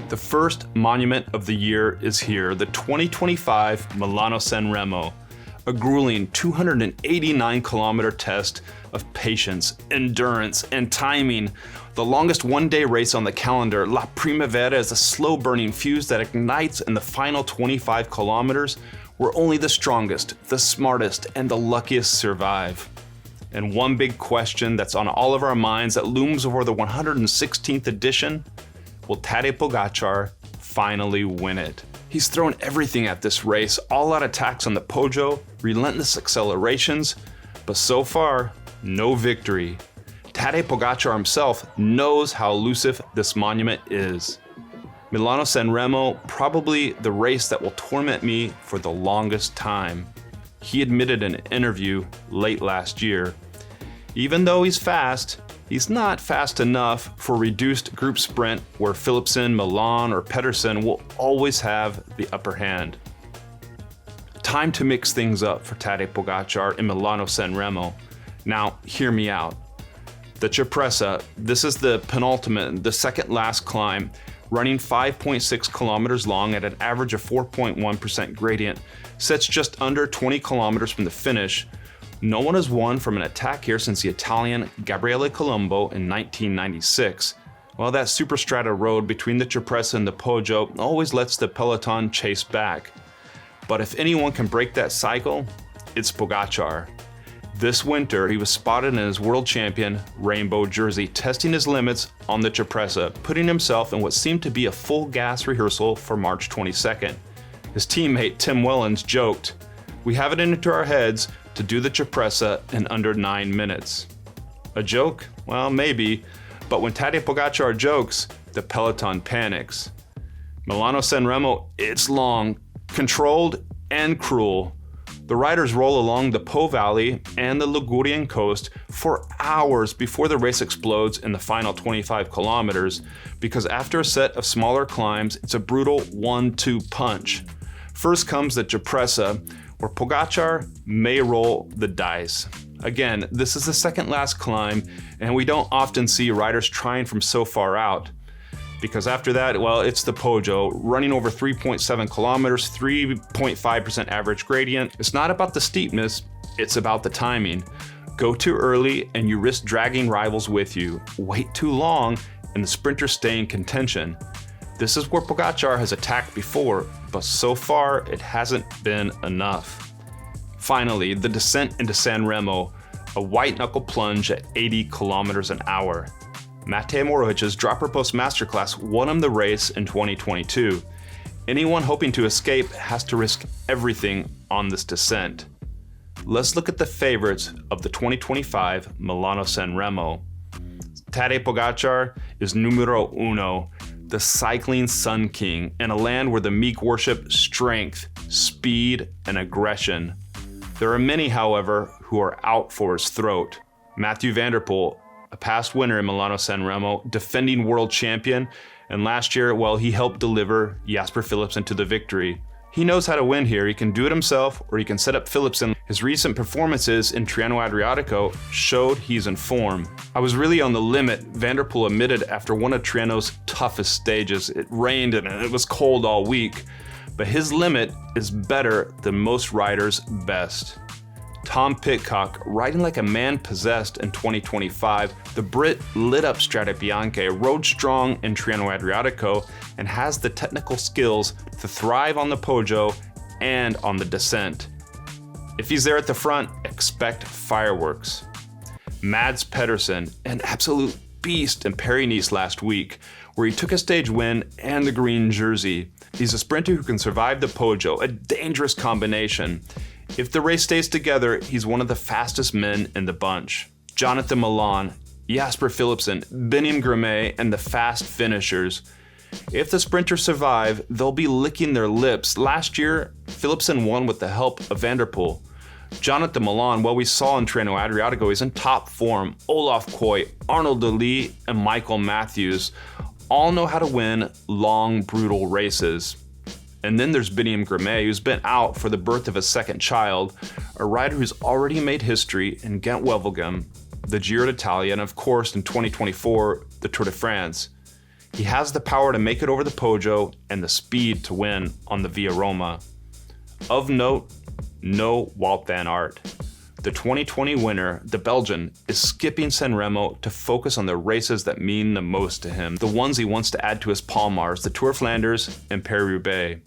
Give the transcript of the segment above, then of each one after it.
The first monument of the year is here, the 2025 Milano-Sanremo, a grueling 289-kilometer test of patience, endurance, and timing. The longest one-day race on the calendar, La Primavera is a slow-burning fuse that ignites in the final 25 kilometers, where only the strongest, the smartest, and the luckiest survive. And one big question that's on all of our minds that looms over the 116th edition: will Tadej Pogacar finally win it? He's thrown everything at this race, all-out attacks on the Poggio, relentless accelerations, but so far, no victory. Tadej Pogacar himself knows how elusive this monument is. Milano-Sanremo, probably the race that will torment me for the longest time. He admitted in an interview late last year, even though he's fast, he's not fast enough for reduced group sprint where Philipsen, Milan, or Pedersen will always have the upper hand. Time to mix things up for Tadej Pogacar in Milano-Sanremo. Now, hear me out. The Cipressa, this is the penultimate, the second last climb, running 5.6 kilometers long at an average of 4.1% gradient, sits just under 20 kilometers from the finish. No one has won from an attack here since the Italian Gabriele Colombo in 1996. Well, that superstrata road between the Cipressa and the Poggio always lets the peloton chase back. But if anyone can break that cycle, it's Pogacar. This winter, he was spotted in his world champion rainbow jersey, testing his limits on the Cipressa, putting himself in what seemed to be a full gas rehearsal for March 22nd. His teammate Tim Wellens joked, "We have it into our heads to do the Cipressa in under 9 minutes." A joke? Well, maybe, but when Tadej Pogacar jokes, the peloton panics. Milano-Sanremo, it's long, controlled, and cruel. The riders roll along the Po Valley and the Ligurian coast for hours before the race explodes in the final 25 kilometers, because after a set of smaller climbs, it's a brutal 1-2 punch. First comes the Cipressa, where Pogacar may roll the dice. Again, this is the second last climb, and we don't often see riders trying from so far out. Because after that, well, it's the Poggio, running over 3.7 kilometers, 3.5% average gradient. It's not about the steepness, it's about the timing. Go too early and you risk dragging rivals with you. Wait too long and the sprinters stay in contention. This is where Pogacar has attacked before, but so far it hasn't been enough. Finally, the descent into Sanremo, a white-knuckle plunge at 80 kilometers an hour. Matej Morovic's dropper post masterclass won him the race in 2022. Anyone hoping to escape has to risk everything on this descent. Let's look at the favorites of the 2025 Milano-Sanremo. Tadej Pogacar is numero uno, the cycling sun king, in a land where the meek worship strength, speed, and aggression. There are many, however, who are out for his throat. Mathieu van der Poel, a past winner in Milano-Sanremo, defending world champion, and last year, well, he helped deliver Jasper Philipsen to the victory. He knows how to win here. He can do it himself, or he can set up Philipsen. His recent performances in Tirreno-Adriatico showed he's in form. I was really on the limit, van der Poel admitted after one of Tirreno's toughest stages. It rained and it was cold all week, but his limit is better than most riders' best. Tom Pidcock, riding like a man possessed in 2025, the Brit lit up Strade Bianche, rode strong in Tirreno-Adriatico, and has the technical skills to thrive on the Poggio and on the descent. If he's there at the front, expect fireworks. Mads Pedersen, an absolute beast in Paris-Nice last week, where he took a stage win and the green jersey. He's a sprinter who can survive the Poggio, a dangerous combination. If the race stays together, he's one of the fastest men in the bunch. Jonathan Milan, Jasper Philipsen, Benim Grimet, and the fast finishers. If the sprinters survive, they'll be licking their lips. Last year, Philipsen won with the help of Van der Poel. Jonathan Milan, well, we saw in Tirreno-Adriatico, he's in top form. Olaf Koy, Arnold De Lee, and Michael Matthews all know how to win long, brutal races. And then there's Benim Grimet, who's been out for the birth of a second child, a rider who's already made history in Ghent-Wevelgem, the Giro d'Italia, and of course in 2024, the Tour de France. He has the power to make it over the Poggio and the speed to win on the Via Roma. Of note, no Wout van Aert. The 2020 winner, the Belgian, is skipping Sanremo to focus on the races that mean the most to him, the ones he wants to add to his Palmars, the Tour of Flanders and Paris-Roubaix.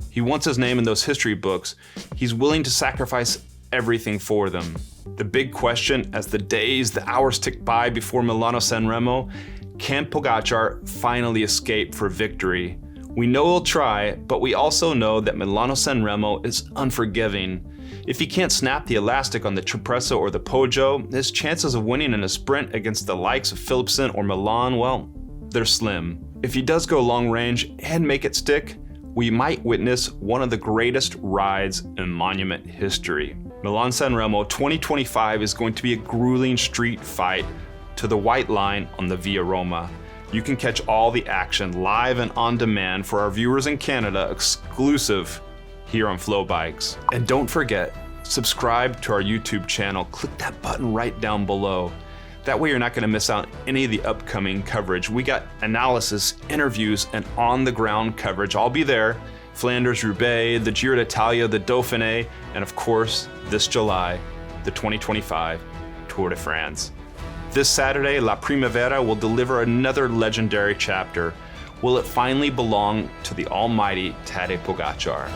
He wants his name in those history books. He's willing to sacrifice everything for them. The big question as the days, the hours tick by before Milano-Sanremo, can Pogacar finally escape for victory? We know he'll try, but we also know that Milano-Sanremo is unforgiving. If he can't snap the elastic on the Cipressa or the Poggio, his chances of winning in a sprint against the likes of Philipsen or Milan, well, they're slim. If he does go long range and make it stick, we might witness one of the greatest rides in monument history. Milan-Sanremo 2025 is going to be a grueling street fight to the white line on the Via Roma. You can catch all the action live and on demand for our viewers in Canada, exclusive here on FloBikes. And don't forget, subscribe to our YouTube channel. Click that button right down below. That way you're not going to miss out any of the upcoming coverage. We got analysis, interviews, and on-the-ground coverage. I'll be there. Flanders, Roubaix, the Giro d'Italia, the Dauphiné, and of course, this July, the 2025 Tour de France. This Saturday, La Primavera will deliver another legendary chapter. Will it finally belong to the almighty Tadej Pogacar?